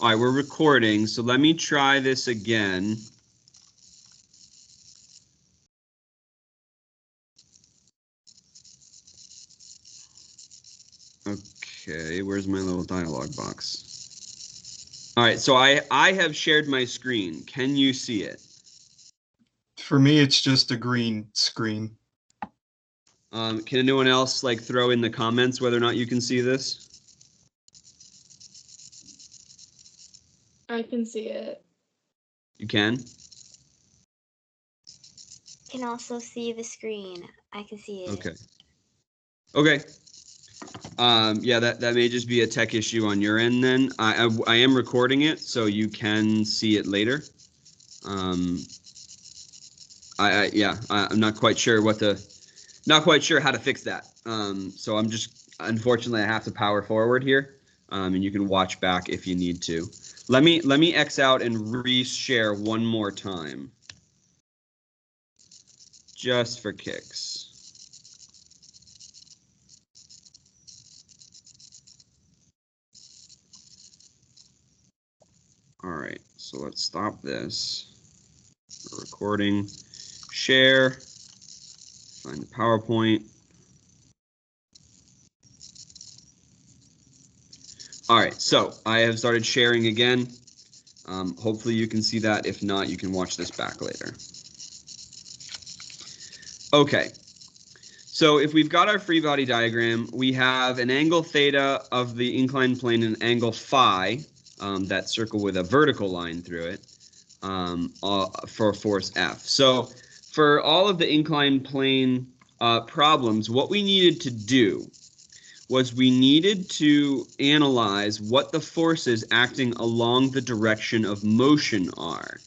All right, we're recording, so let me try this again. Okay, where's my little dialog box? All right, so I have shared my screen. Can you see it? For me, it's just a green screen. Can anyone else like throw in the comments whether or not you can see this? I can see it. You can? Can also see the screen. I can see it. Okay. Okay. Yeah, that may just be a tech issue on your end then. I am recording it, so you can see it later. I'm not quite sure not quite sure how to fix that. So I'm just, unfortunately, I have to power forward here, and you can watch back if you need to. Let me X out and re-share one more time, just for kicks. All right, so let's stop this. We're recording, share, find the PowerPoint. All right, so I have started sharing again. Hopefully you can see that. If not, you can watch this back later. Okay, so if we've got our free body diagram, we have an angle theta of the inclined plane and an angle phi, that circle with a vertical line through it, for force F. So for all of the inclined plane problems, what we needed to do was we needed to analyze what the forces acting along the direction of motion are.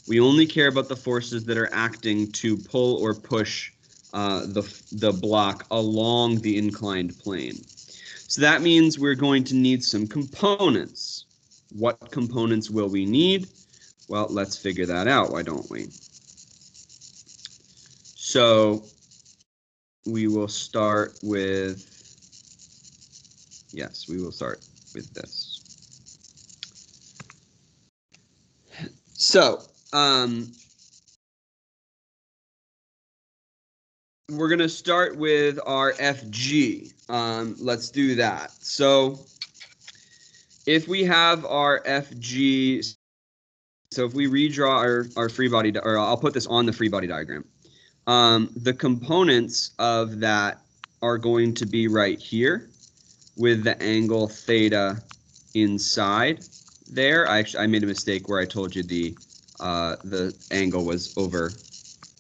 We only care about the forces that are acting to pull or push the block along the inclined plane. So that means we're going to need some components. What components will we need? Well, let's figure that out, why don't we? So we will start with, yes, we will start with this. So, we're going to start with our FG. Let's do that. So if we have our FG, so if we redraw our free body, or I'll put this on the free body diagram, the components of that are going to be right here with the angle theta inside there. I made a mistake where I told you the angle was over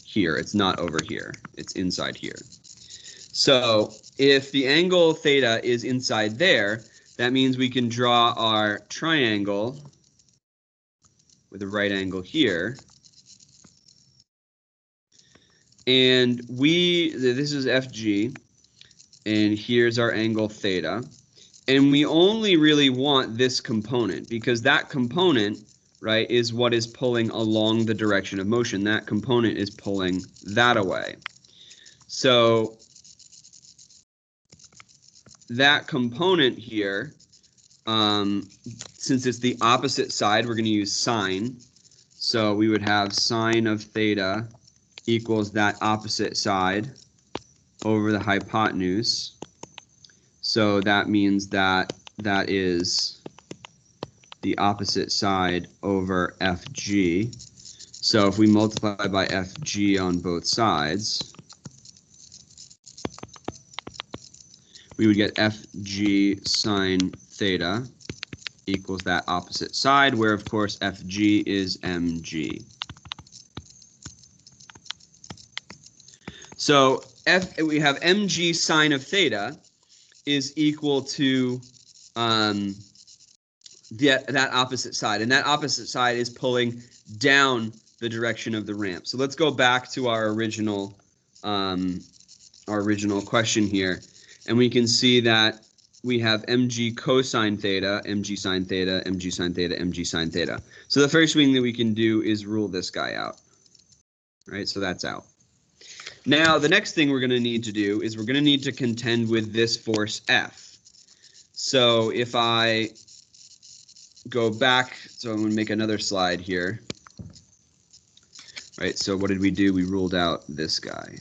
here. It's not over here. It's inside here. So if the angle theta is inside there, that means we can draw our triangle with a right angle here. And this is FG, and here's our angle theta. And we only really want this component because that component, right, is what is pulling along the direction of motion. That component is pulling that away. So that component here, since it's the opposite side, we're going to use sine. So we would have sine of theta equals that opposite side over the hypotenuse. So that means that that is the opposite side over FG. So if we multiply by FG on both sides, we would get FG sine theta equals that opposite side, where of course FG is mg. So we have mg sine of theta is equal to that opposite side, and that opposite side is pulling down the direction of the ramp. So let's go back to our original question here, and we can see that we have mg cosine theta, mg sine theta, mg sine theta, mg sine theta. So the first thing that we can do is rule this guy out. Right, so that's out. Now the next thing we're going to need to do is we're going to need to contend with this force F. So if I go back. So I'm going to make another slide here. Right, so what did we do? We ruled out this guy.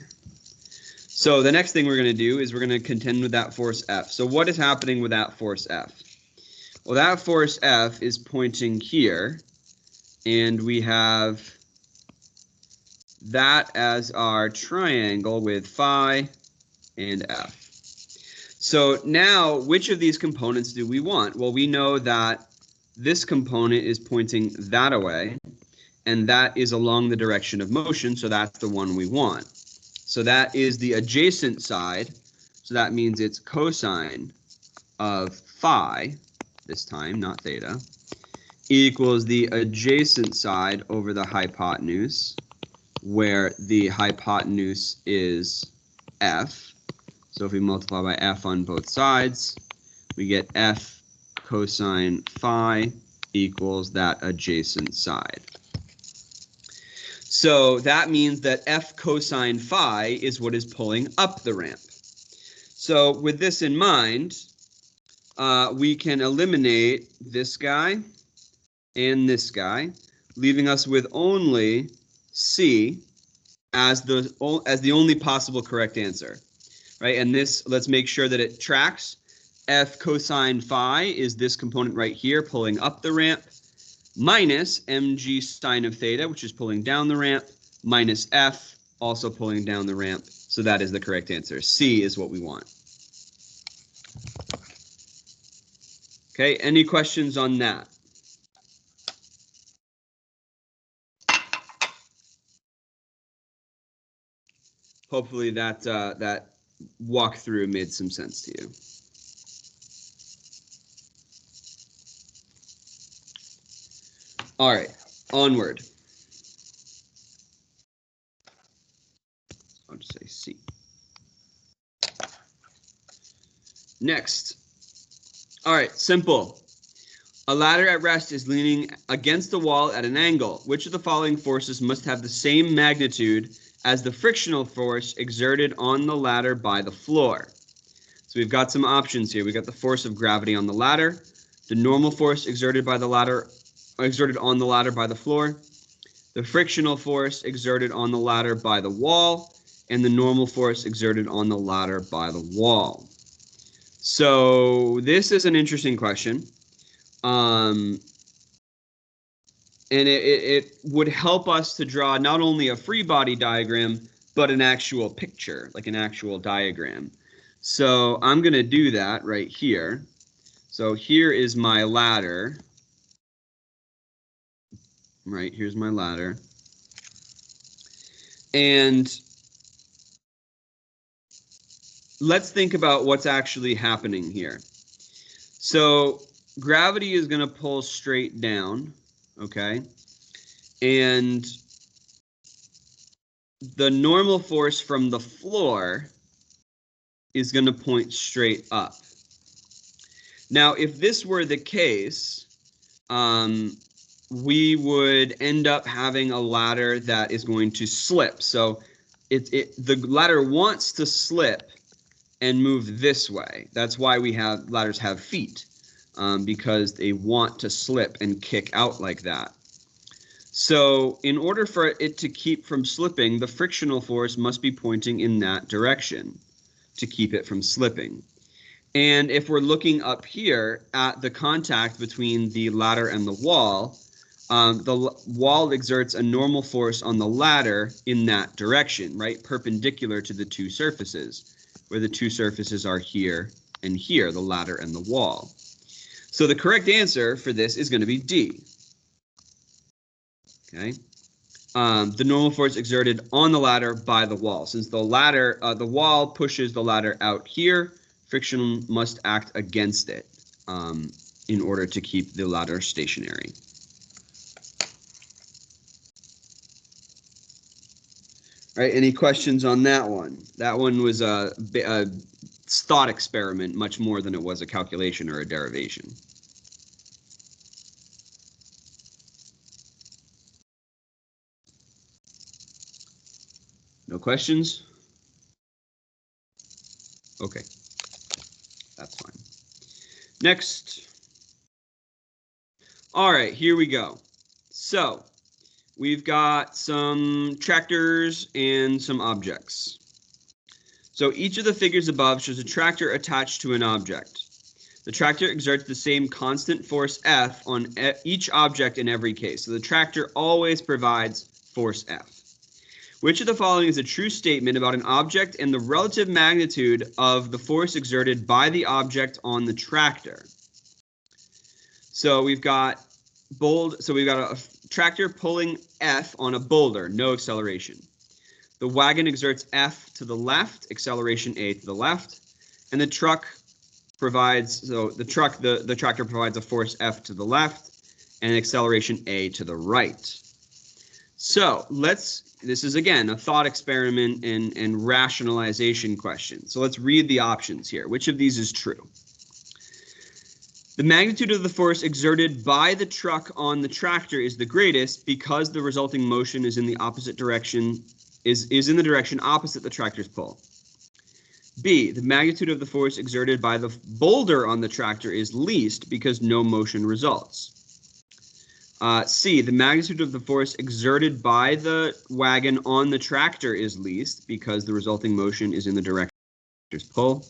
So the next thing we're going to do is we're going to contend with that force F. So what is happening with that force F? Well, that force F is pointing here, and we have that as our triangle with phi and F. So now, which of these components do we want? Well, we know that this component is pointing that away, and that is along the direction of motion, so that's the one we want. So that is the adjacent side, so that means it's cosine of phi, this time, not theta, equals the adjacent side over the hypotenuse, where the hypotenuse is F. So if we multiply by F on both sides, we get F cosine phi equals that adjacent side. So that means that F cosine phi is what is pulling up the ramp. So with this in mind, we can eliminate this guy and this guy, leaving us with only C as the only possible correct answer, right? And this, let's make sure that it tracks. F cosine phi is this component right here pulling up the ramp, minus mg sine of theta, which is pulling down the ramp, minus F, also pulling down the ramp. So that is the correct answer. C is what we want. Okay, any questions on that? Hopefully that that walkthrough made some sense to you. All right, onward. I'll just say C. Next. All right, simple. A ladder at rest is leaning against the wall at an angle. Which of the following forces must have the same magnitude as the frictional force exerted on the ladder by the floor? So we've got some options here. We've got the force of gravity on the ladder, the normal force exerted on the ladder by the floor, the frictional force exerted on the ladder by the wall, and the normal force exerted on the ladder by the wall. So this is an interesting question. And it would help us to draw not only a free body diagram, but an actual picture, like an actual diagram. So I'm going to do that right here. So here is my ladder. Right, here's my ladder. And let's think about what's actually happening here. So gravity is going to pull straight down, okay? And the normal force from the floor is going to point straight up. Now, if this were the case, we would end up having a ladder that is going to slip. So the ladder wants to slip and move this way. That's why ladders have feet, because they want to slip and kick out like that. So in order for it to keep from slipping, the frictional force must be pointing in that direction to keep it from slipping. And if we're looking up here at the contact between the ladder and the wall wall exerts a normal force on the ladder in that direction, right? Perpendicular to the two surfaces, where the two surfaces are here and here, the ladder and the wall. So the correct answer for this is going to be D. Okay. The normal force exerted on the ladder by the wall. Since the wall pushes the ladder out here, friction must act against it in order to keep the ladder stationary. All right, any questions on that one? That one was a thought experiment much more than it was a calculation or a derivation. No questions? Okay, that's fine. Next, All right, here we go. So we've got some tractors and some objects. So each of the figures above shows a tractor attached to an object. The tractor exerts the same constant force F on each object in every case. So the tractor always provides force F. Which of the following is a true statement about an object and the relative magnitude of the force exerted by the object on the tractor? So we've got a tractor pulling F on a boulder, no acceleration. The wagon exerts F to the left, acceleration A to the left, and the truck provides, the tractor provides a force F to the left and acceleration A to the right. So this is again a thought experiment and rationalization question. So let's read the options here. Which of these is true? The magnitude of the force exerted by the truck on the tractor is the greatest because the resulting motion is in the opposite direction, is in the direction opposite the tractor's pull. B, the magnitude of the force exerted by the boulder on the tractor is least because no motion results. C, the magnitude of the force exerted by the wagon on the tractor is least because the resulting motion is in the direction of the tractor's pull.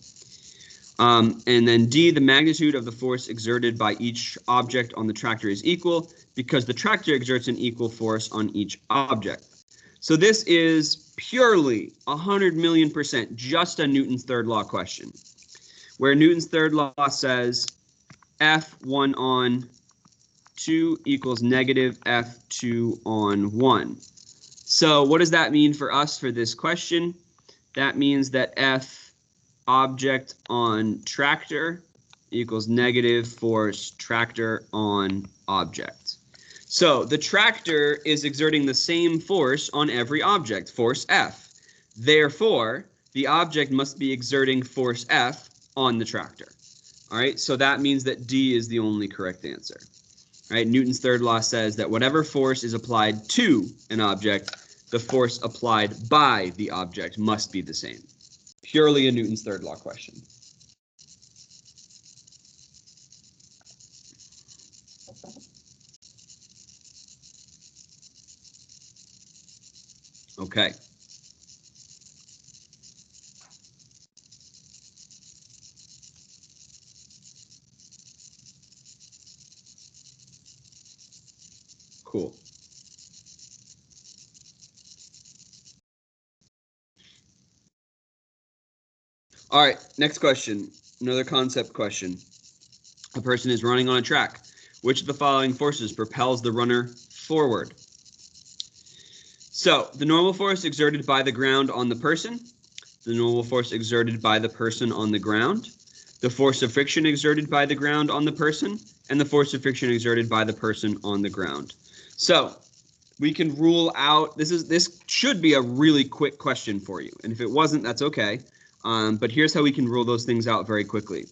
And then D, the magnitude of the force exerted by each object on the tractor is equal because the tractor exerts an equal force on each object. So this is purely 100,000,000% just a Newton's third law question, where Newton's third law says F1 on 2 equals negative F2 on 1. So what does that mean for us for this question? That means that F object on tractor equals negative force tractor on object. So the tractor is exerting the same force on every object, force F. Therefore, the object must be exerting force F on the tractor. All right, so that means that D is the only correct answer. All right, Newton's third law says that whatever force is applied to an object, the force applied by the object must be the same. Purely a Newton's third law question. Okay. Cool. All right, next question. Another concept question. A person is running on a track. Which of the following forces propels the runner forward? So, the normal force exerted by the ground on the person, the normal force exerted by the person on the ground, the force of friction exerted by the ground on the person, and the force of friction exerted by the person on the ground. So, we can rule out, this should be a really quick question for you, and if it wasn't, that's okay. But here's how we can rule those things out very quickly.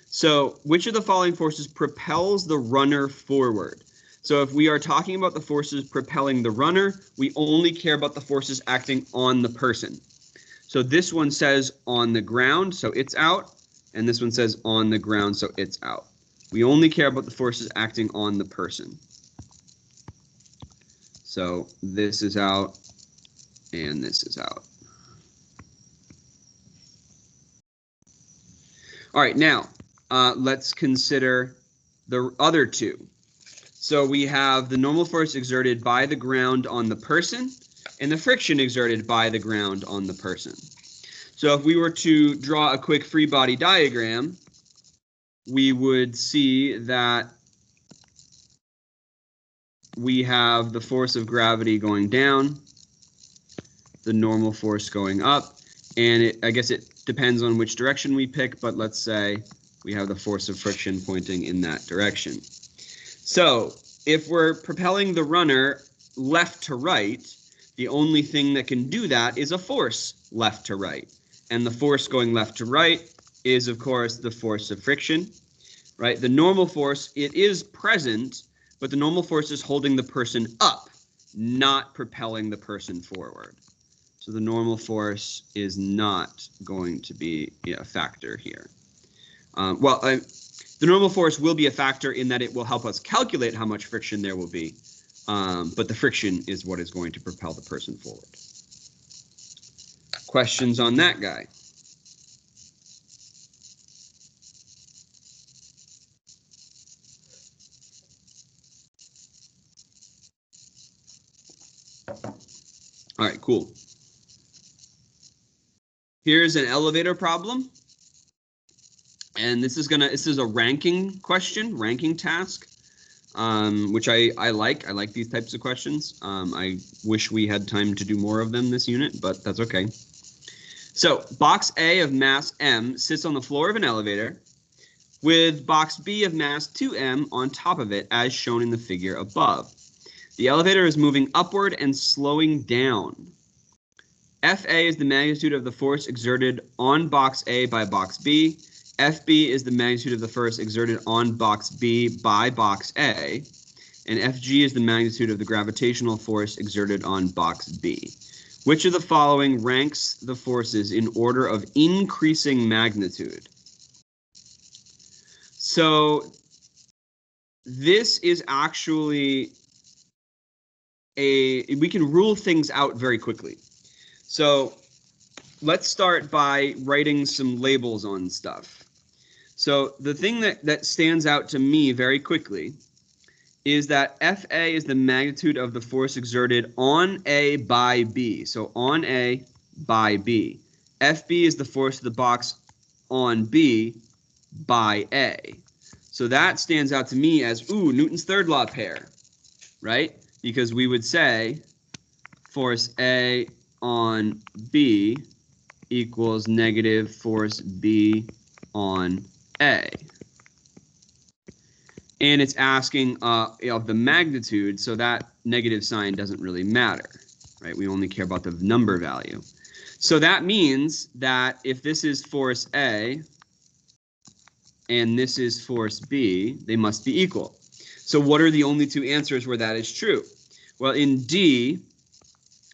So, which of the following forces propels the runner forward? So if we are talking about the forces propelling the runner, we only care about the forces acting on the person. So this one says on the ground, so it's out, and this one says on the ground, so it's out. We only care about the forces acting on the person. So this is out, and this is out. All right, now let's consider the other two. So we have the normal force exerted by the ground on the person and the friction exerted by the ground on the person. So if we were to draw a quick free body diagram, we would see that we have the force of gravity going down, the normal force going up, and I guess it depends on which direction we pick, but let's say we have the force of friction pointing in that direction. So if we're propelling the runner left to right, the only thing that can do that is a force left to right. And the force going left to right is, of course, the force of friction, right? The normal force, it is present, but the normal force is holding the person up, not propelling the person forward. So the normal force is not going to be a factor here. The normal force will be a factor in that it will help us calculate how much friction there will be, but the friction is what is going to propel the person forward. Questions on that guy? All right, cool. Here's an elevator problem. And this is a ranking question, ranking task, which I like. I like these types of questions. I wish we had time to do more of them this unit, but that's okay. So box A of mass M sits on the floor of an elevator with box B of mass 2M on top of it, as shown in the figure above. The elevator is moving upward and slowing down. FA is the magnitude of the force exerted on box A by box B. FB is the magnitude of the force exerted on box B by box A. And FG is the magnitude of the gravitational force exerted on box B. Which of the following ranks the forces in order of increasing magnitude? So this is actually we can rule things out very quickly. So let's start by writing some labels on stuff. So the thing that stands out to me very quickly is that FA is the magnitude of the force exerted on A by B. So on A by B. FB is the force of the box on B by A. So that stands out to me as, ooh, Newton's third law pair, right? Because we would say force A on B equals negative force B on A. And it's asking of the magnitude, so that negative sign doesn't really matter, right? We only care about the number value. So that means that if this is force A and this is force B, they must be equal. So what are the only two answers where that is true? Well, in D,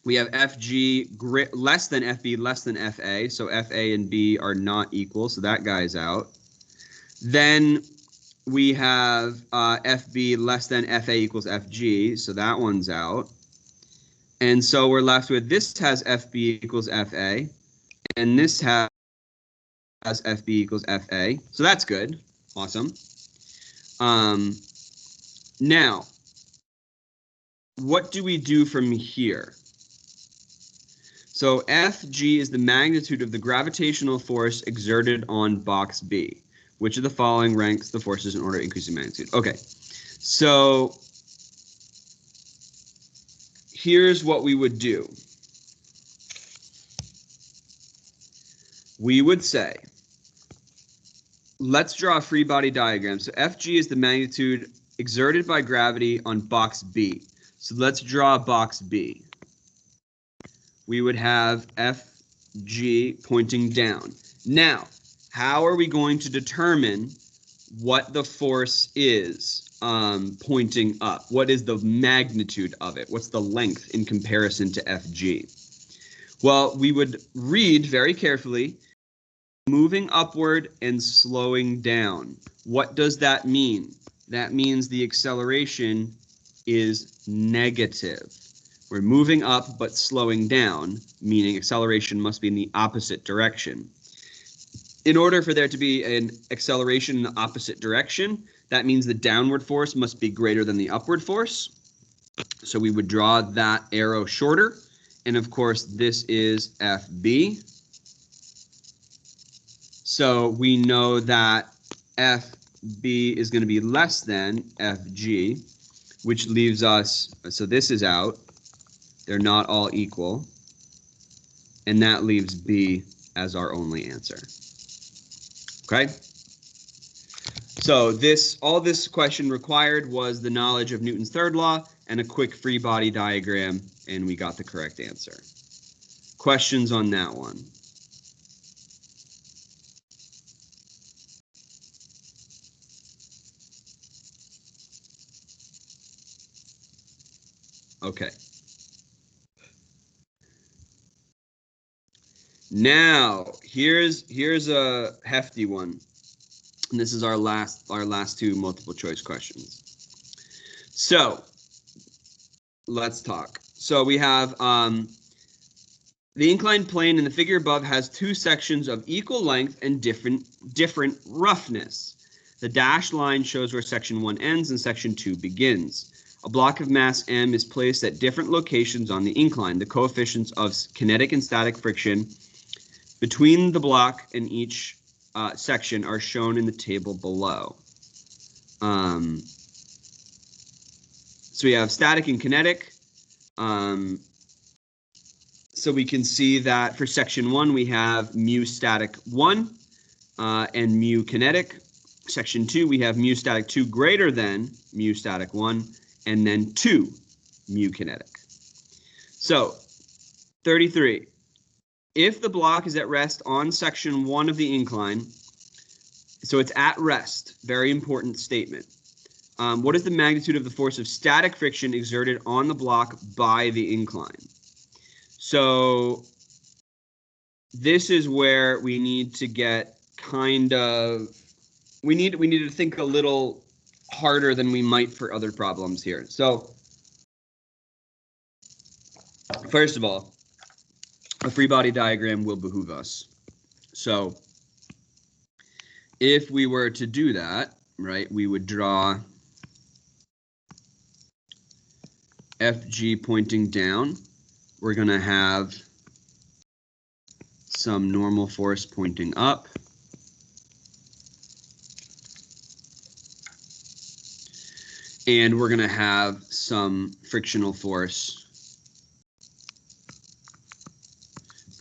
we have FG less than FB less than FA, so FA and B are not equal, so that guy's out. Then we have FB less than FA equals FG, so that one's out. And so we're left with this has FB equals FA, and this has FB equals FA, so that's good. Awesome. Now, what do we do from here? So FG is the magnitude of the gravitational force exerted on box B. Which of the following ranks the forces in order of increasing magnitude? Okay, so here's what we would do. We would say, let's draw a free body diagram. So FG is the magnitude exerted by gravity on box B. So let's draw box B. We would have FG pointing down. Now, how are we going to determine what the force is pointing up? What is the magnitude of it? What's the length in comparison to FG? Well, we would read very carefully, moving upward and slowing down. What does that mean? That means the acceleration is negative. We're moving up but slowing down, meaning acceleration must be in the opposite direction. In order for there to be an acceleration in the opposite direction, that means the downward force must be greater than the upward force. So we would draw that arrow shorter. And of course, this is FB. So we know that FB is going to be less than FG, which leaves us, so this is out. They're not all equal. And that leaves B as our only answer. Okay, so all this question required was the knowledge of Newton's third law and a quick free body diagram, and we got the correct answer. Questions on that one? Okay. Now, here's a hefty one. And this is our last two multiple choice questions. So let's talk. So we have the inclined plane in the figure above has two sections of equal length and different roughness. The dashed line shows where section 1 ends and section 2 begins. A block of mass m is placed at different locations on the incline. The coefficients of kinetic and static friction between the block and each section are shown in the table below. So we have static and kinetic. So we can see that for section 1, we have mu static 1 and mu kinetic. Section 2, we have mu static 2 greater than mu static 1, and then 2 mu kinetic. So 33. If the block is at rest on section 1 of the incline, so it's at rest, very important statement. What is the magnitude of the force of static friction exerted on the block by the incline? So this is where we need to get kind of, we need to think a little harder than we might for other problems here. So first of all, a free body diagram will behoove us. So if we were to do that, right, we would draw FG pointing down. We're going to have some normal force pointing up. And we're going to have some frictional force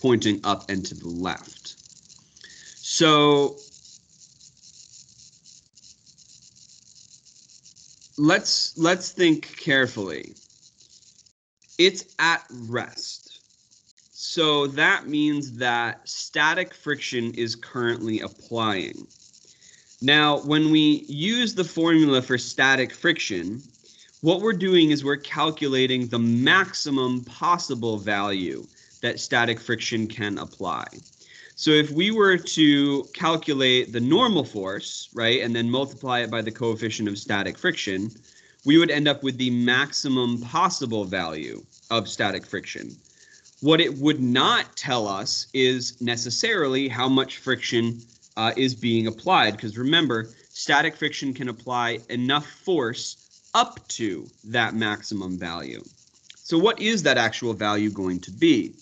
pointing up and to the left. So let's think carefully. It's at rest. So that means that static friction is currently applying. Now, when we use the formula for static friction, what we're doing is we're calculating the maximum possible value that static friction can apply. So if we were to calculate the normal force, right, and then multiply it by the coefficient of static friction, we would end up with the maximum possible value of static friction. What it would not tell us is necessarily how much friction is being applied, because remember, static friction can apply enough force up to that maximum value. So what is that actual value going to be?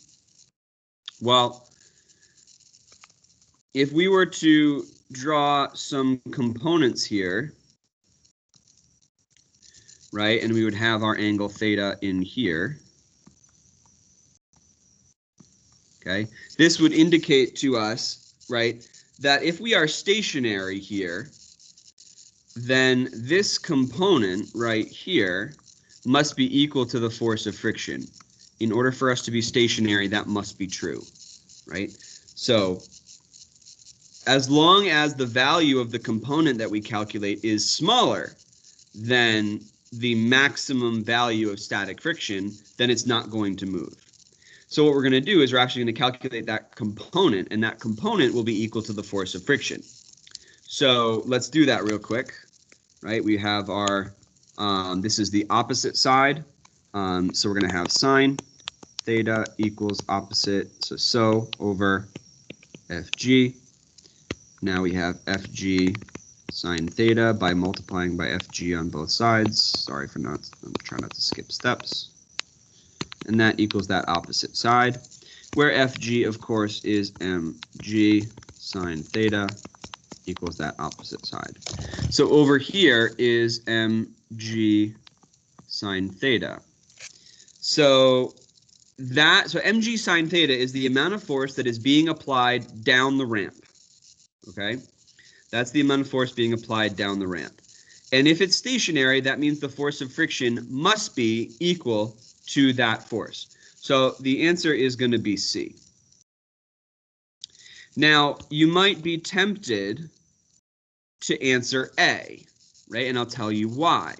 Well, if we were to draw some components here, right, and we would have our angle theta in here, okay, this would indicate to us, right, that if we are stationary here, then this component right here must be equal to the force of friction. In order for us to be stationary, that must be true, right? So as long as the value of the component that we calculate is smaller than the maximum value of static friction, then it's not going to move. So what we're going to do is we're actually going to calculate that component, and that component will be equal to the force of friction. So let's do that real quick, right? We have our, this is the opposite side. So we're going to have sine theta equals opposite, so over FG. Now we have FG sine theta by multiplying by FG on both sides. Sorry for not, I'm trying not to skip steps. And that equals that opposite side, where FG, of course, is mg sine theta equals that opposite side. So over here is mg sine theta. So mg sine theta is the amount of force that is being applied down the ramp. Okay, that's the amount of force being applied down the ramp. And if it's stationary, that means the force of friction must be equal to that force. So the answer is going to be C. Now, you might be tempted to answer A, right? And I'll tell you why.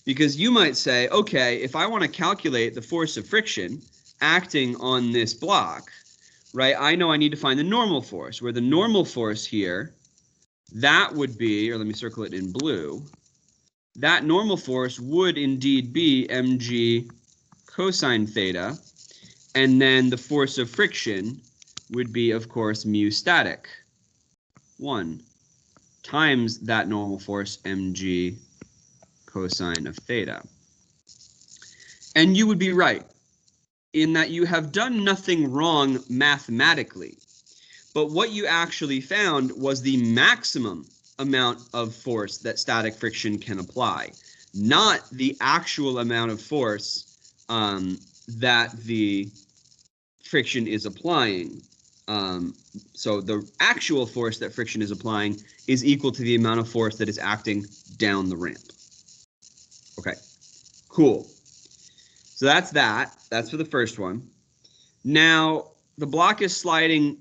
Because you might say, okay, if I want to calculate the force of friction acting on this block, right, I know I need to find the normal force, where the normal force here that would be, or let me circle it in blue, that normal force would indeed be mg cosine theta, and then the force of friction would be, of course, mu static 1 times that normal force mg cosine of theta. And you would be right in that you have done nothing wrong mathematically, but what you actually found was the maximum amount of force that static friction can apply, not the actual amount of force that the friction is applying. So the actual force that friction is applying is equal to the amount of force that is acting down the ramp. Okay, cool. So that's that. That's for the first one. Now, the block is sliding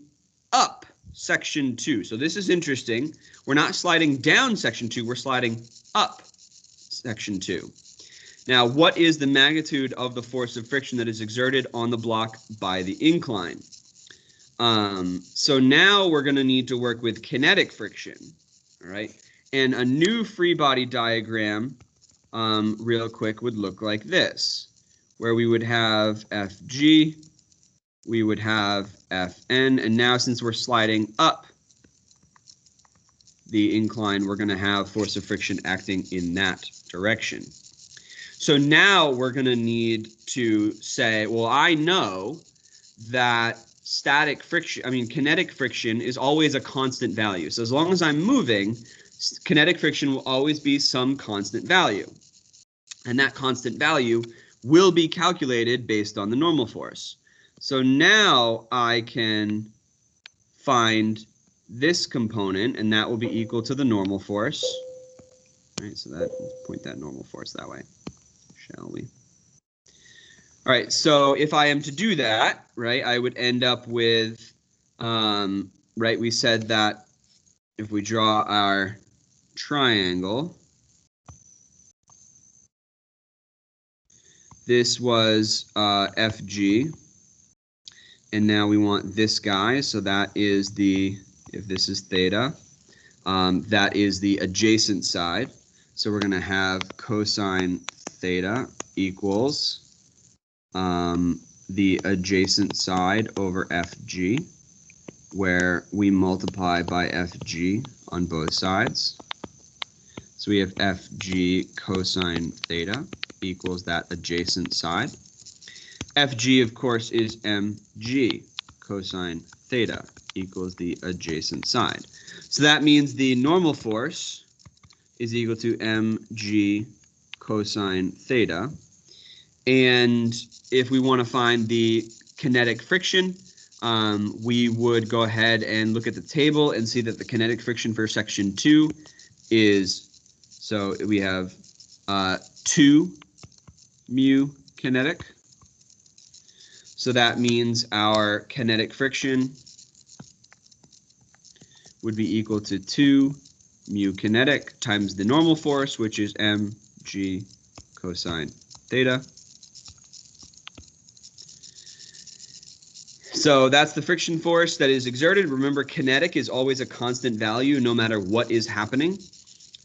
up section 2. So this is interesting. We're not sliding down section 2. We're sliding up section 2. Now, what is the magnitude of the force of friction that is exerted on the block by the incline? So now we're going to need to work with kinetic friction, all right? And a new free body diagram, real quick, would look like this, where we would have Fg, we would have Fn, and now since we're sliding up the incline, we're going to have force of friction acting in that direction. So now we're going to need to say, well, I know that kinetic friction is always a constant value. So as long as I'm moving, kinetic friction will always be some constant value. And that constant value will be calculated based on the normal force. So now I can find this component, and that will be equal to the normal force. All right, so let's point that normal force that way, shall we? All right, so if I am to do that, right, I would end up with, right, we said that if we draw our triangle, this was Fg, and now we want this guy, so that is the, if this is theta, that is the adjacent side. So we're going to have cosine theta equals the adjacent side over Fg, where we multiply by Fg on both sides. So we have Fg cosine theta equals that adjacent side. Fg, of course, is mg cosine theta equals the adjacent side. So that means the normal force is equal to mg cosine theta. And if we want to find the kinetic friction, we would go ahead and look at the table and see that the kinetic friction for section 2 is, so we have 2 mu kinetic. So that means our kinetic friction would be equal to 2 mu kinetic times the normal force, which is mg cosine theta. So that's the friction force that is exerted. Remember, kinetic is always a constant value no matter what is happening.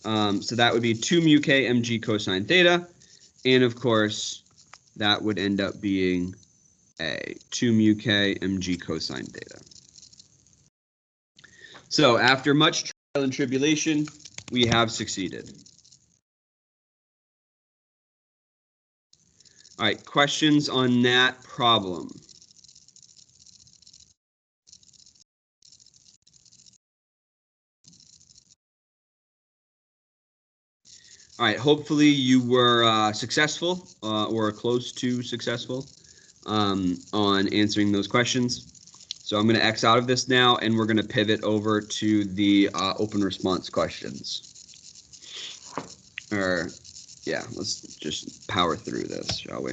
So that would be 2 mu k mg cosine theta. And of course, that would end up being a 2 mu k mg cosine theta. So after much trial and tribulation, we have succeeded. All right, questions on that problem? All right, hopefully you were successful or close to successful on answering those questions. So I'm going to X out of this now, and we're going to pivot over to the open response questions. Or, yeah, let's just power through this, shall we?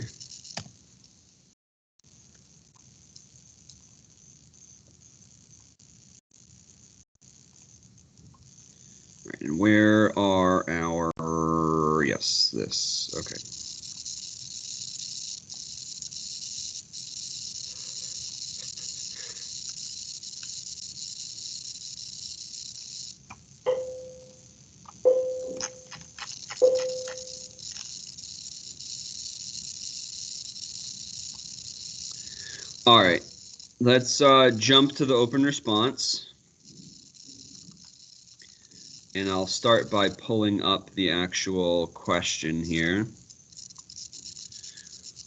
Right, and where are our, yes, this, okay. All right, let's jump to the open response. And I'll start by pulling up the actual question here.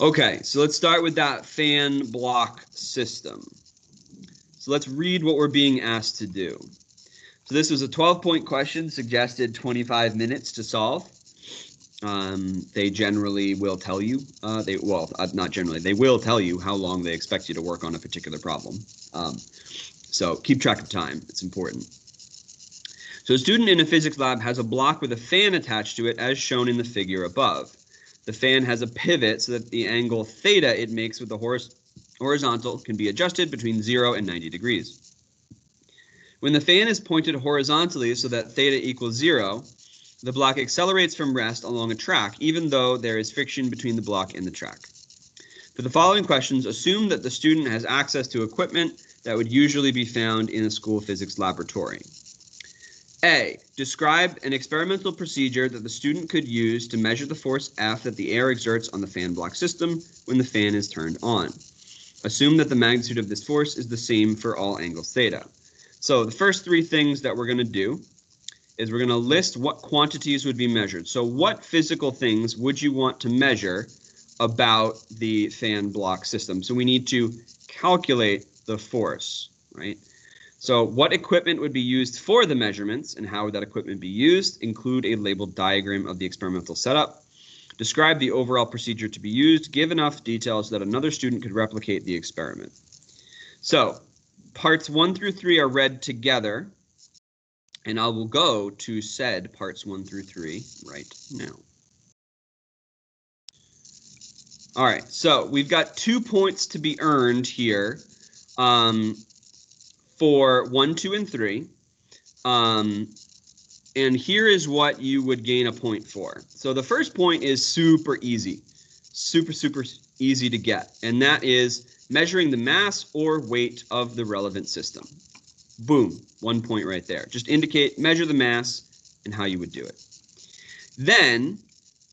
Okay, so let's start with that fan block system. So let's read what we're being asked to do. So this was a 12-point question, suggested 25 minutes to solve. They generally will tell you, not generally, they will tell you how long they expect you to work on a particular problem. So keep track of time, it's important. So a student in a physics lab has a block with a fan attached to it as shown in the figure above. The fan has a pivot so that the angle theta it makes with the horizontal can be adjusted between 0 and 90 degrees. When the fan is pointed horizontally so that theta equals 0, the block accelerates from rest along a track, even though there is friction between the block and the track. For the following questions, assume that the student has access to equipment that would usually be found in a school physics laboratory. A. Describe an experimental procedure that the student could use to measure the force F that the air exerts on the fan block system when the fan is turned on. Assume that the magnitude of this force is the same for all angles theta. So the first three things that we're going to do is we're going to list what quantities would be measured. So what physical things would you want to measure about the fan block system? So we need to calculate the force, right? So what equipment would be used for the measurements and how would that equipment be used? Include a labeled diagram of the experimental setup. Describe the overall procedure to be used. Give enough details that another student could replicate the experiment. So parts 1 through 3 are read together, and I will go to said parts 1 through 3 right now. All right, so we've got 2 points to be earned here. For 1, 2, and 3. And here is what you would gain a point for. So the first point is super easy, super easy to get. And that is measuring the mass or weight of the relevant system. Boom, 1 point right there. Just measure the mass and how you would do it. Then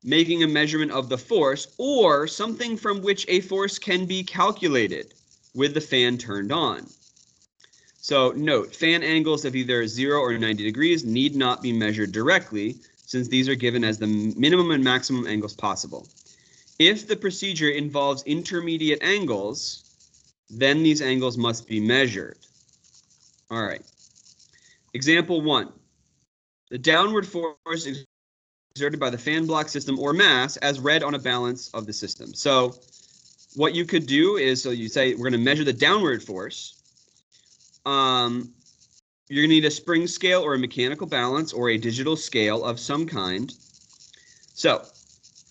making a measurement of the force or something from which a force can be calculated with the fan turned on. So note, fan angles of either 0 or 90 degrees need not be measured directly, since these are given as the minimum and maximum angles possible. If the procedure involves intermediate angles, then these angles must be measured. All right. Example 1. The downward force exerted by the fan block system or mass as read on a balance of the system. So what you could do is, so you say we're going to measure the downward force. You're going to need a spring scale or a mechanical balance or a digital scale of some kind. So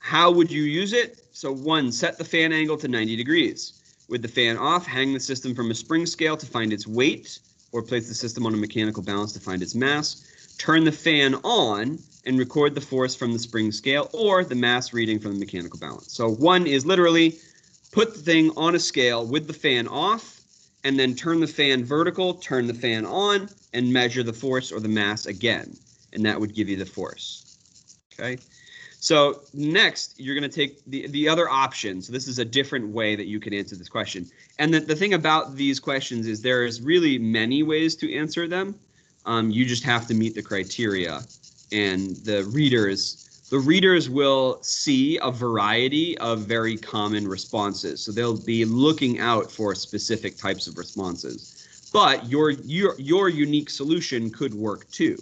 how would you use it? So 1, set the fan angle to 90 degrees. With the fan off, hang the system from a spring scale to find its weight, or place the system on a mechanical balance to find its mass. Turn the fan on and record the force from the spring scale or the mass reading from the mechanical balance. So 1 is literally put the thing on a scale with the fan off, and then turn the fan vertical, turn the fan on, and measure the force or the mass again. And that would give you the force. Okay. So next, you're going to take the other option. So this is a different way that you can answer this question. And the thing about these questions is there's really many ways to answer them. You just have to meet the criteria. And the readers will see a variety of very common responses. So they'll be looking out for specific types of responses. But your unique solution could work too.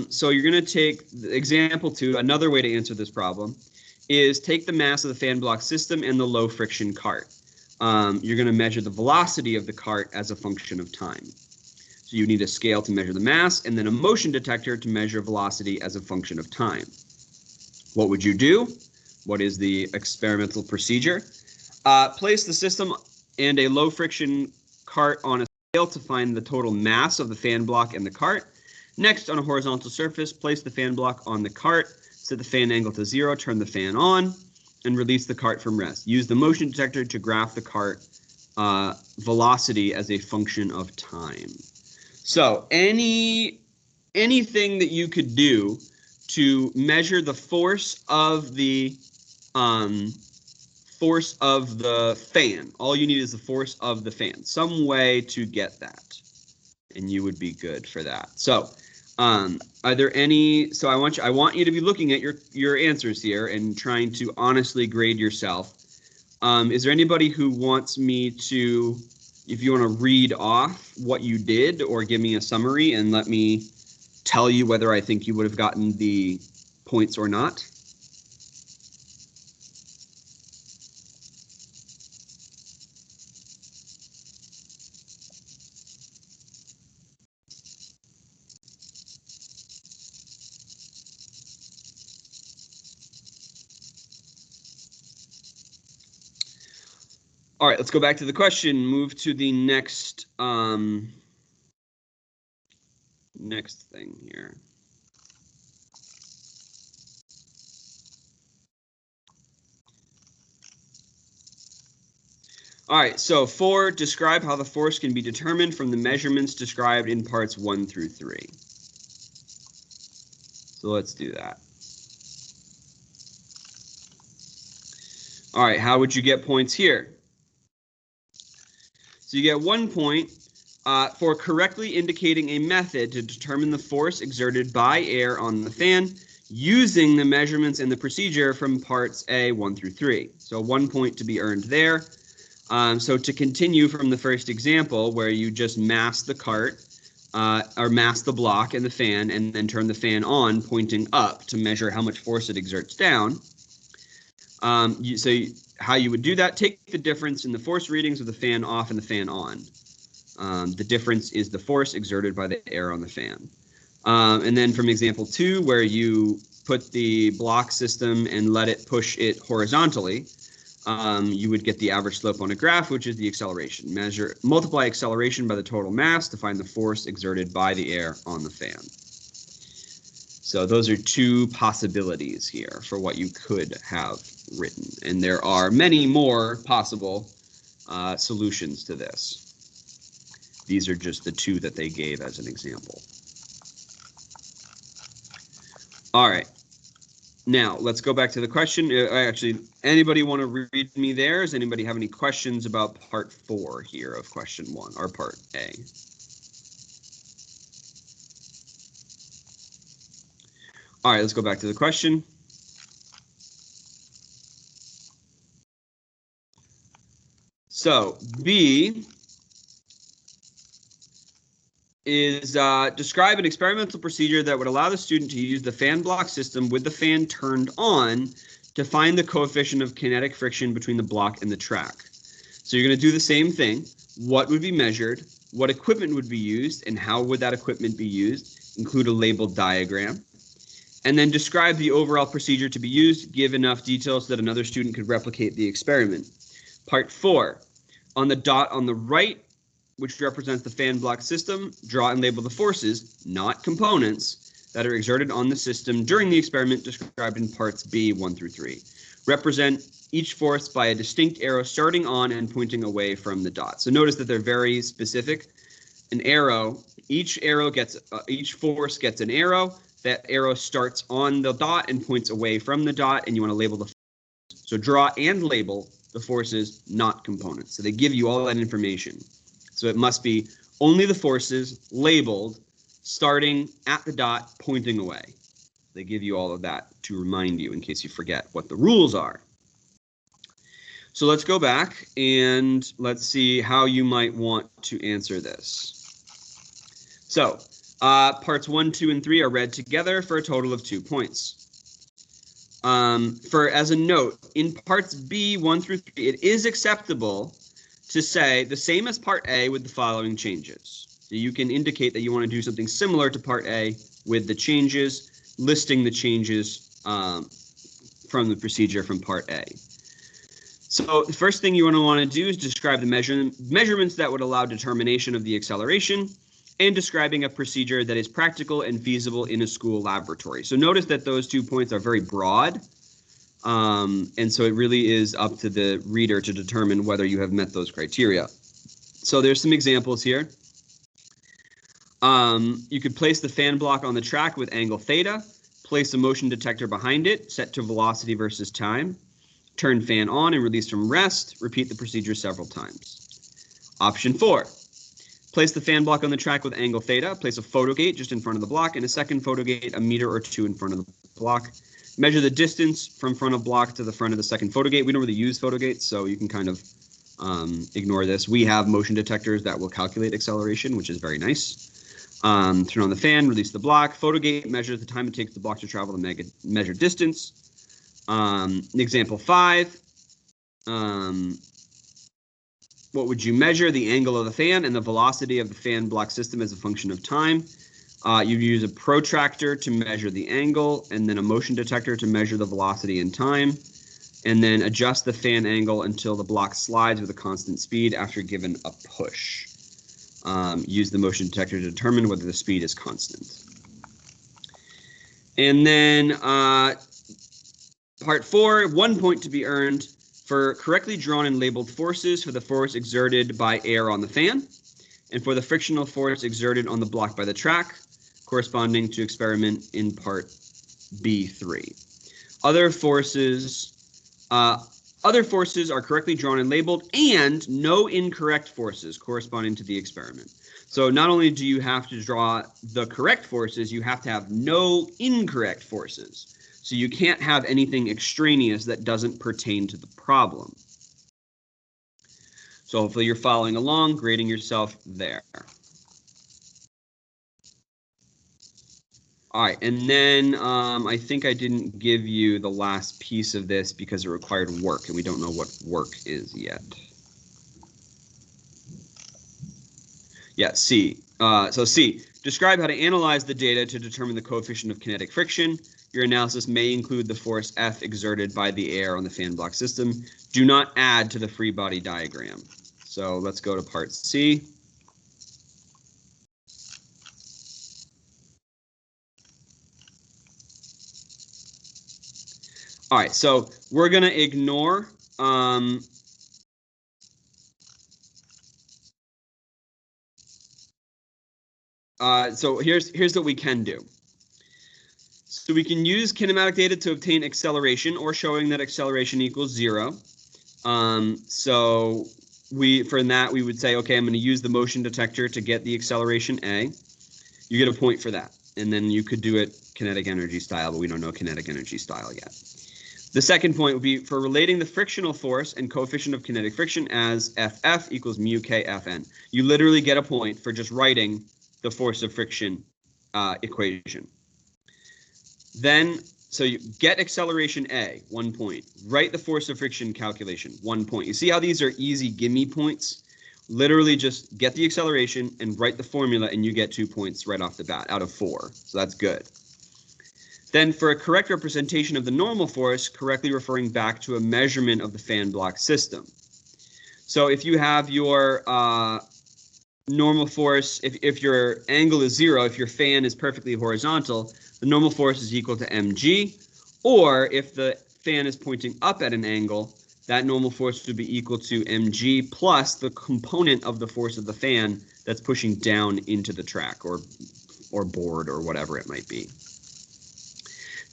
So you're going to take example 2. Another way to answer this problem is take the mass of the fan block system and the low friction cart. You're going to measure the velocity of the cart as a function of time. So you need a scale to measure the mass and then a motion detector to measure velocity as a function of time. What would you do? What is the experimental procedure? Place the system and a low friction cart on a scale to find the total mass of the fan block and the cart. Next, on a horizontal surface, place the fan block on the cart, set the fan angle to 0, turn the fan on, and release the cart from rest. Use the motion detector to graph the cart velocity as a function of time. So anything that you could do to measure the force of the force of the fan. All you need is the force of the fan. Some way to get that, and you would be good for that. So, are there any? So I want you to be looking at your answers here and trying to honestly grade yourself. Is there anybody who wants me to, if you want to read off what you did or give me a summary and let me tell you whether I think you would have gotten the points or not? All right, let's go back to the question. Move to the next next thing here. All right, so 4, describe how the force can be determined from the measurements described in parts 1 through 3. So let's do that. All right, how would you get points here? So you get 1 point for correctly indicating a method to determine the force exerted by air on the fan using the measurements and the procedure from parts A 1 through 3. So 1 point to be earned there. So to continue from the first example where you just mass the cart or mass the block and the fan and then turn the fan on pointing up to measure how much force it exerts down. How you would do that, take the difference in the force readings of the fan off and the fan on. The difference is the force exerted by the air on the fan. And then from example 2, where you put the block system and let it push it horizontally, you would get the average slope on a graph, which is the acceleration. Multiply acceleration by the total mass to find the force exerted by the air on the fan. So those are 2 possibilities here for what you could have written. And there are many more possible solutions to this. These are just the 2 that they gave as an example. All right. Now, let's go back to the question. Actually, anybody want to read me there? Does anybody have any questions about part 4 here of question 1, or part A? All right, let's go back to the question. So, B is describe an experimental procedure that would allow the student to use the fan block system with the fan turned on to find the coefficient of kinetic friction between the block and the track. So you're going to do the same thing. What would be measured, what equipment would be used, and how would that equipment be used? Include a labeled diagram. And then describe the overall procedure to be used, give enough details so that another student could replicate the experiment. Part 4, on the dot on the right, which represents the fan block system, draw and label the forces, not components, that are exerted on the system during the experiment described in parts B 1 through 3. Represent each force by a distinct arrow starting on and pointing away from the dot. So notice that they're very specific. An arrow, each force gets an arrow. That arrow starts on the dot and points away from the dot, and you want to label the forces. So draw and label the forces, not components. So they give you all that information. So it must be only the forces labeled, starting at the dot, pointing away. They give you all of that to remind you in case you forget what the rules are. So let's go back and let's see how you might want to answer this. So parts 1, 2, and 3 are read together for a total of 2 points. As a note, in parts B 1 through 3, it is acceptable to say the same as part A with the following changes. So you can indicate that you want to do something similar to part A with the changes, listing the changes from the procedure from part A. So the first thing you want to do is describe the measurements that would allow determination of the acceleration and describing a procedure that is practical and feasible in a school laboratory. So notice that those 2 points are very broad. And so it really is up to the reader to determine whether you have met those criteria. So there's some examples here. You could place the fan block on the track with angle theta, place a motion detector behind it, set to velocity versus time. Turn fan on and release from rest. Repeat the procedure several times. Option 4. Place the fan block on the track with angle theta. Place a photo gate just in front of the block and a second photo gate 1 meter or 2 in front of the block. Measure the distance from front of block to the front of the second photo gate. We don't really use photo gates, so you can kind of ignore this. We have motion detectors that will calculate acceleration, which is very nice. Turn on the fan, release the block. Photo gate measures the time it takes the block to travel the measured distance. Example 5. What would you measure? The angle of the fan and the velocity of the fan block system as a function of time. You use a protractor to measure the angle, and then a motion detector to measure the velocity and time, and then adjust the fan angle until the block slides with a constant speed after given a push. Use the motion detector to determine whether the speed is constant. And then part 4, 1 point to be earned for correctly drawn and labeled forces for the force exerted by air on the fan, and for the frictional force exerted on the block by the track, corresponding to experiment in part B3. Other forces are correctly drawn and labeled, and no incorrect forces corresponding to the experiment. So not only do you have to draw the correct forces, you have to have no incorrect forces. So you can't have anything extraneous that doesn't pertain to the problem. So hopefully you're following along, grading yourself there. All right, and then I think I didn't give you the last piece of this because it required work, and we don't know what work is yet. Yeah, C. So C, describe how to analyze the data to determine the coefficient of kinetic friction. Your analysis may include the force F exerted by the air on the fan block system. Do not add to the free body diagram. So let's go to part C. All right, so we're going to ignore so here's what we can do. So we can use kinematic data to obtain acceleration or showing that acceleration equals 0. So for that, we would say, okay, I'm going to use the motion detector to get the acceleration A. You get a point for that. And then you could do it kinetic energy style, but we don't know kinetic energy style yet. The second point would be for relating the frictional force and coefficient of kinetic friction as FF equals mu K Fn. You literally get a point for just writing the force of friction equation. Then, so you get acceleration A, 1 point. Write the force of friction calculation, 1 point. You see how these are easy gimme points? Literally just get the acceleration and write the formula and you get 2 points right off the bat out of 4. So that's good. Then for a correct representation of the normal force, correctly referring back to a measurement of the fan block system. So if you have your normal force, if your angle is 0, if your fan is perfectly horizontal, the normal force is equal to mg, or if the fan is pointing up at an angle, that normal force would be equal to mg plus the component of the force of the fan that's pushing down into the track or board or whatever it might be.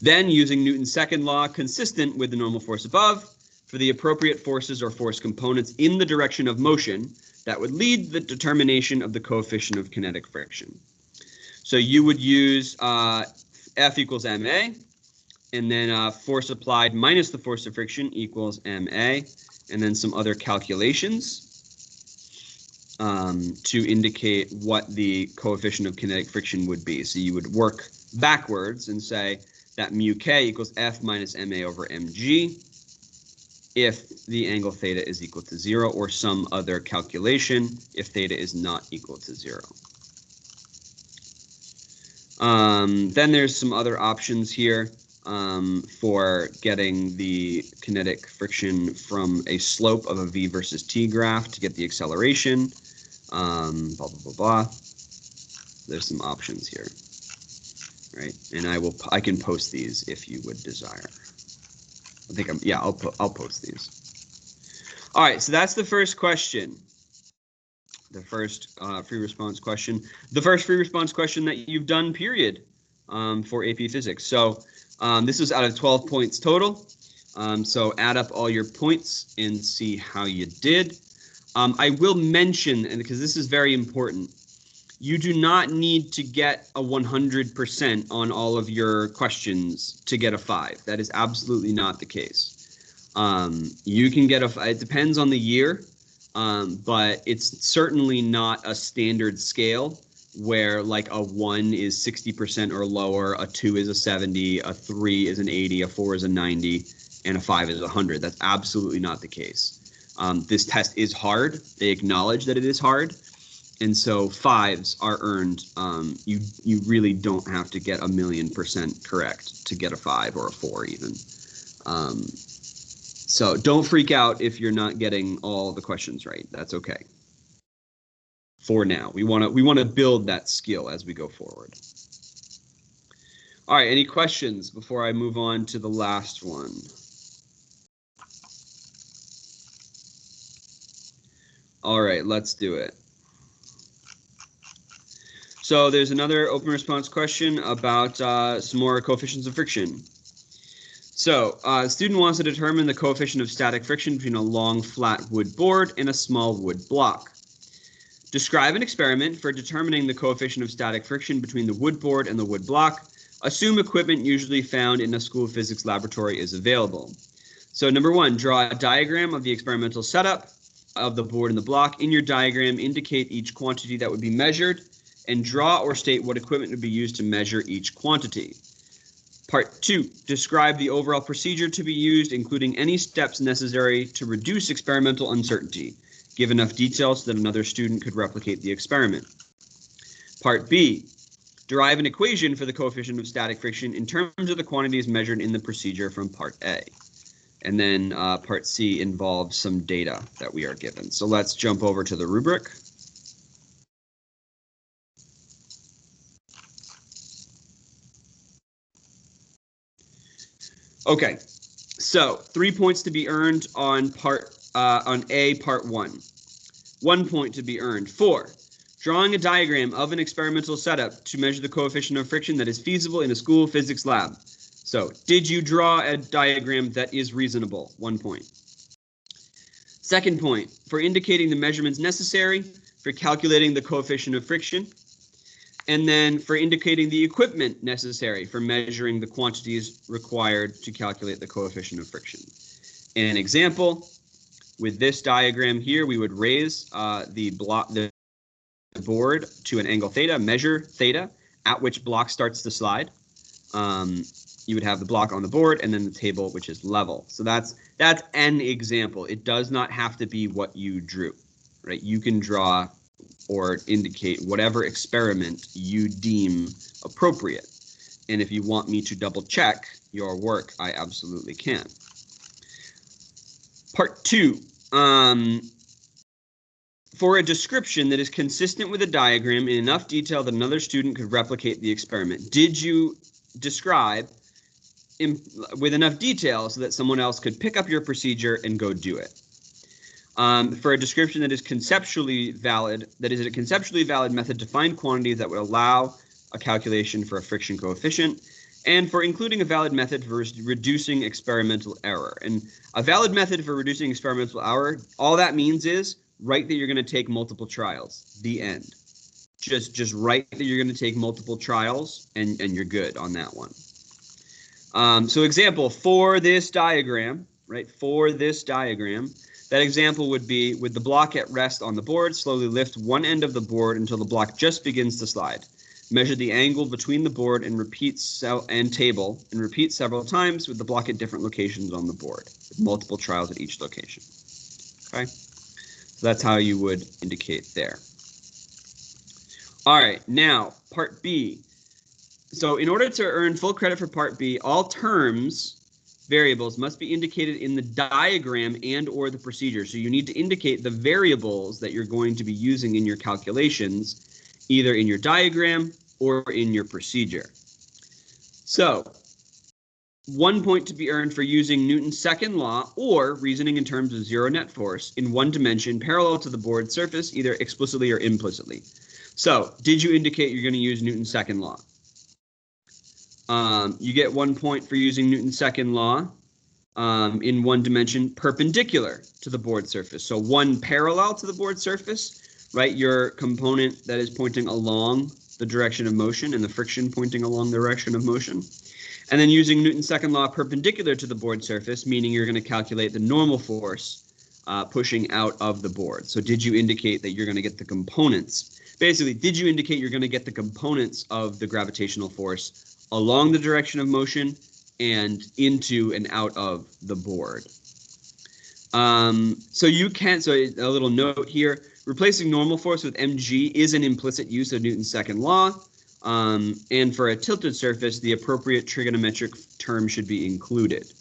Then, using Newton's second law, consistent with the normal force above, for the appropriate forces or force components in the direction of motion, that would lead the determination of the coefficient of kinetic friction. So you would use F equals ma, and then force applied minus the force of friction equals ma, and then some other calculations to indicate what the coefficient of kinetic friction would be. So you would work backwards and say that mu k equals F minus ma over mg if the angle theta is equal to 0, or some other calculation if theta is not equal to 0. Then there's some other options here for getting the kinetic friction from a slope of a v versus t graph to get the acceleration. Blah, blah, blah, blah. There's some options here, right? And I can post these if you would desire. I think I'll post these. All right, so that's the first question. The first free response question. The first free response question that you've done, period, for AP Physics. So this was out of 12 points total. So add up all your points and see how you did. I will mention, and because this is very important, you do not need to get a 100% on all of your questions to get a 5. That is absolutely not the case. You can get it depends on the year, but it's certainly not a standard scale where like a 1 is 60% or lower, a 2 is a 70, a 3 is an 80, a 4 is a 90, and a 5 is 100. That's absolutely not the case. This test is hard. They acknowledge that it is hard. And so 5s are earned. You really don't have to get 1,000,000% correct to get a 5 or a 4 even. So don't freak out if you're not getting all the questions right. That's okay. For now, we want to build that skill as we go forward. All right, any questions before I move on to the last one? All right, let's do it. So there's another open response question about some more coefficients of friction. So a student wants to determine the coefficient of static friction between a long flat wood board and a small wood block. Describe an experiment for determining the coefficient of static friction between the wood board and the wood block. Assume equipment usually found in a school physics laboratory is available. So number 1, draw a diagram of the experimental setup of the board and the block. In your diagram, indicate each quantity that would be measured and draw or state what equipment would be used to measure each quantity. Part 2, describe the overall procedure to be used, including any steps necessary to reduce experimental uncertainty. Give enough details so that another student could replicate the experiment. Part B, derive an equation for the coefficient of static friction in terms of the quantities measured in the procedure from Part A. And then Part C involves some data that we are given. So let's jump over to the rubric. Okay, so 3 points to be earned on A, part 1. 1 point to be earned for drawing a diagram of an experimental setup to measure the coefficient of friction that is feasible in a school physics lab. So, did you draw a diagram that is reasonable? 1 point. 2nd point, for indicating the measurements necessary for calculating the coefficient of friction. And then for indicating the equipment necessary for measuring the quantities required to calculate the coefficient of friction. In an example, with this diagram here, we would raise the board to an angle theta, measure theta, at which block starts to slide. You would have the block on the board and then the table, which is level. So that's an example. It does not have to be what you drew, right? You can draw or indicate whatever experiment you deem appropriate. And if you want me to double check your work, I absolutely can. Part 2, for a description that is consistent with a diagram in enough detail that another student could replicate the experiment. Did you describe with enough detail so that someone else could pick up your procedure and go do it? For a description that is conceptually valid, that is a conceptually valid method to find quantities that would allow a calculation for a friction coefficient, and for including a valid method for reducing experimental error. And a valid method for reducing experimental error, all that means is write that you're going to take multiple trials. The end. Just write that you're going to take multiple trials, and you're good on that one. So example, for this diagram, right, for this diagram, that example would be, with the block at rest on the board, slowly lift one end of the board until the block just begins to slide. Measure the angle between the board and table and repeat several times with the block at different locations on the board, with multiple trials at each location. Okay, so that's how you would indicate there. All right, now part B. So in order to earn full credit for part B, all terms, variables must be indicated in the diagram and or the procedure. So you need to indicate the variables that you're going to be using in your calculations, either in your diagram or in your procedure. So 1 point to be earned for using Newton's second law or reasoning in terms of zero net force in one dimension parallel to the board surface, either explicitly or implicitly. So did you indicate you're going to use Newton's second law? You get 1 point for using Newton's second law. in one dimension perpendicular to the board surface. So one parallel to the board surface, right? Your component that is pointing along the direction of motion and the friction pointing along the direction of motion. And then using Newton's second law perpendicular to the board surface, meaning you're going to calculate the normal force pushing out of the board. So did you indicate that you're going to get the components? Basically, did you indicate you're going to get the components of the gravitational force along the direction of motion and into and out of the board? So you can, so a little note here, replacing normal force with mg is an implicit use of Newton's second law. And for a tilted surface, the appropriate trigonometric term should be included.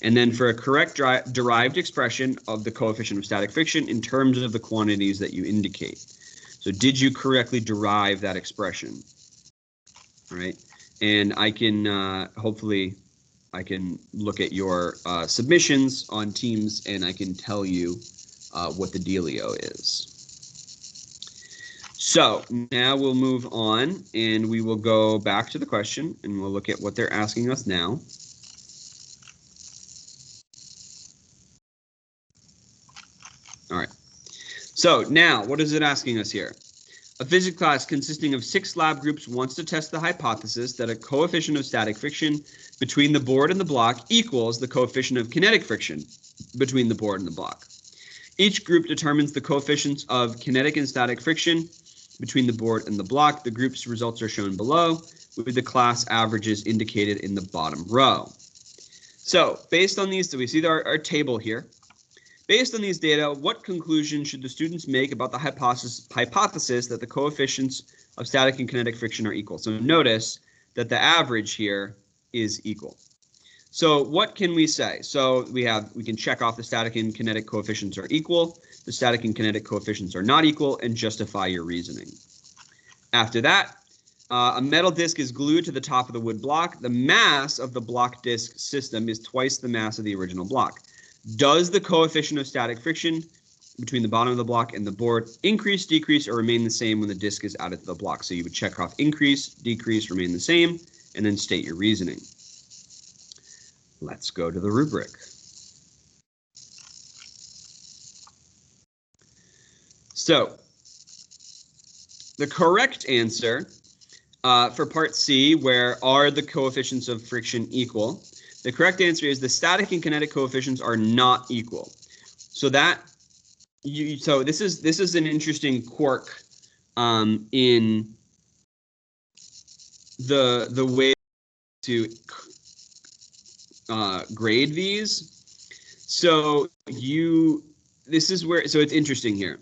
And then for a correct derived expression of the coefficient of static friction in terms of the quantities that you indicate. So did you correctly derive that expression? All right. And I can hopefully I can look at your submissions on Teams and I can tell you what the dealio is. So now we'll move on and we will go back to the question and we'll look at what they're asking us now. All right. So now what is it asking us here? A physics class consisting of 6 lab groups wants to test the hypothesis that a coefficient of static friction between the board and the block equals the coefficient of kinetic friction between the board and the block. Each group determines the coefficients of kinetic and static friction between the board and the block. The group's results are shown below, with the class averages indicated in the bottom row. So based on these, we see our table here. Based on these data, what conclusion should the students make about the hypothesis that the coefficients of static and kinetic friction are equal? So notice that the average here is equal. So what can we say? So we can check off the static and kinetic coefficients are equal, the static and kinetic coefficients are not equal, and justify your reasoning. After that, a metal disc is glued to the top of the wood block. The mass of the block disc system is twice the mass of the original block. Does the coefficient of static friction between the bottom of the block and the board increase, decrease, or remain the same when the disc is added to the block? So you would check off increase, decrease, remain the same, and then state your reasoning. Let's go to the rubric. So the correct answer for part C, where are the coefficients of friction equal? The correct answer is the static and kinetic coefficients are not equal. So that so this is an interesting quirk in the way to grade these. So this is where, so it's interesting here.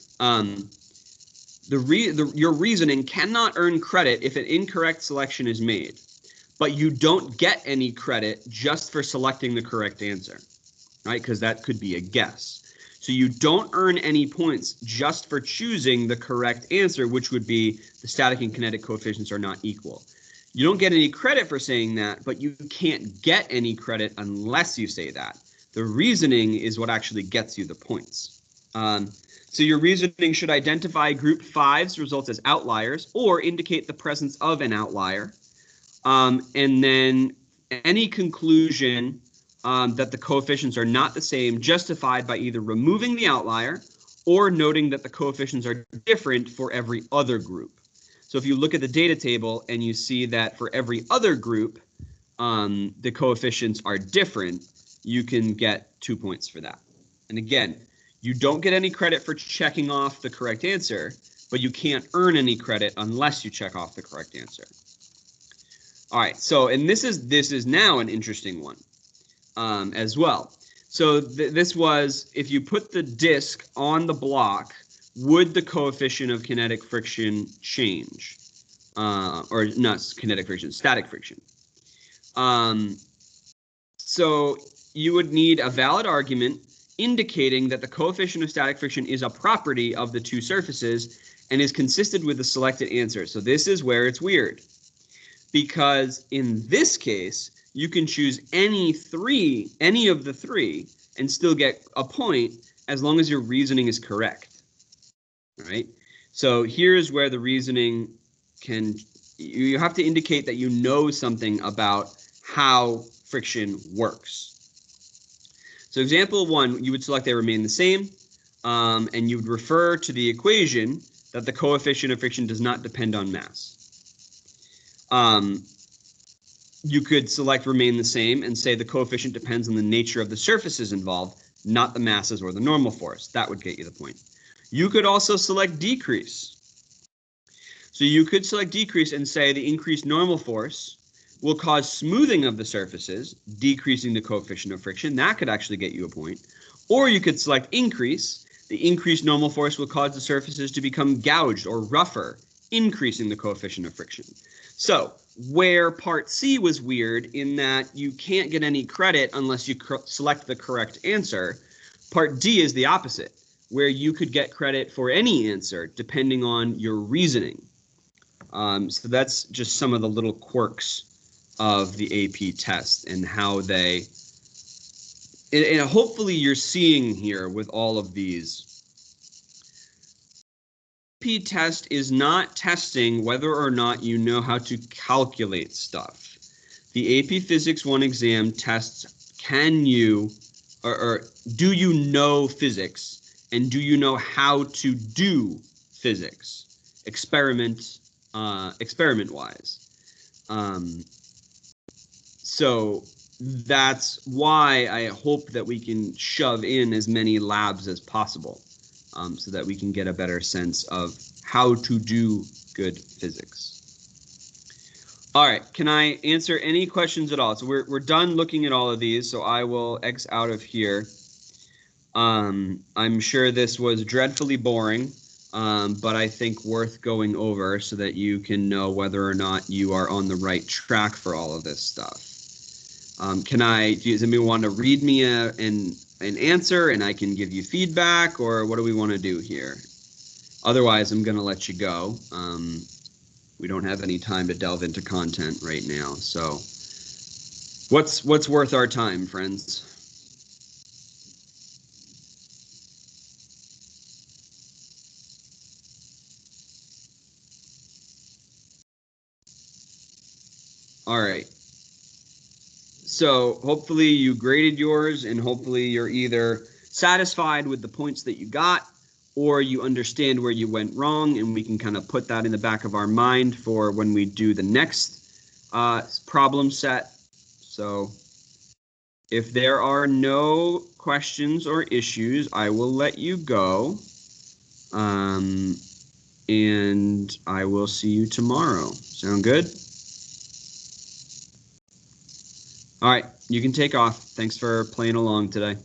Your reasoning cannot earn credit if an incorrect selection is made, but you don't get any credit just for selecting the correct answer, right? Because that could be a guess. So you don't earn any points just for choosing the correct answer, which would be the static and kinetic coefficients are not equal. You don't get any credit for saying that, but you can't get any credit unless you say that. The reasoning is what actually gets you the points. So your reasoning should identify group 5's results as outliers or indicate the presence of an outlier. And then any conclusion that the coefficients are not the same justified by either removing the outlier or noting that the coefficients are different for every other group. So if you look at the data table and you see that for every other group, the coefficients are different, you can get 2 points for that. And again, you don't get any credit for checking off the correct answer, but you can't earn any credit unless you check off the correct answer. All right, so, and this is now an interesting one as well. So this was, if you put the disc on the block, would the coefficient of kinetic friction change? Or not kinetic friction, static friction. So you would need a valid argument indicating that the coefficient of static friction is a property of the two surfaces and is consistent with the selected answer. So this is where it's weird, because in this case, you can choose any of the three, and still get a point as long as your reasoning is correct. All right. So here's where the reasoning you have to indicate that you know something about how friction works. So example 1, you would select they remain the same, and you would refer to the equation that the coefficient of friction does not depend on mass. You could select remain the same and say the coefficient depends on the nature of the surfaces involved, not the masses or the normal force. That would get you the point. You could also select decrease. So you could select decrease and say the increased normal force will cause smoothing of the surfaces, decreasing the coefficient of friction. That could actually get you a point. Or you could select increase. The increased normal force will cause the surfaces to become gouged or rougher, increasing the coefficient of friction. So where part C was weird in that you can't get any credit unless you select the correct answer, part D is the opposite, where you could get credit for any answer depending on your reasoning. So that's just some of the little quirks of the AP test and how they, and hopefully you're seeing here with all of these. AP test is not testing whether or not you know how to calculate stuff. The AP Physics 1 exam tests can you, or do you know physics, and do you know how to do physics, experiment-wise. So that's why I hope that we can shove in as many labs as possible. So that we can get a better sense of how to do good physics. All right, can I answer any questions at all? So we're done looking at all of these, so I will X out of here. I'm sure this was dreadfully boring, but I think worth going over so that you can know whether or not you are on the right track for all of this stuff. Does anybody want to read me an answer and I can give you feedback, or what do we want to do here? Otherwise, I'm going to let you go. We don't have any time to delve into content right now. So what's worth our time, friends? All right. So hopefully you graded yours, and hopefully you're either satisfied with the points that you got, or you understand where you went wrong, and we can kind of put that in the back of our mind for when we do the next problem set. So if there are no questions or issues, I will let you go, and I will see you tomorrow. Sound good? All right, you can take off. Thanks for playing along today.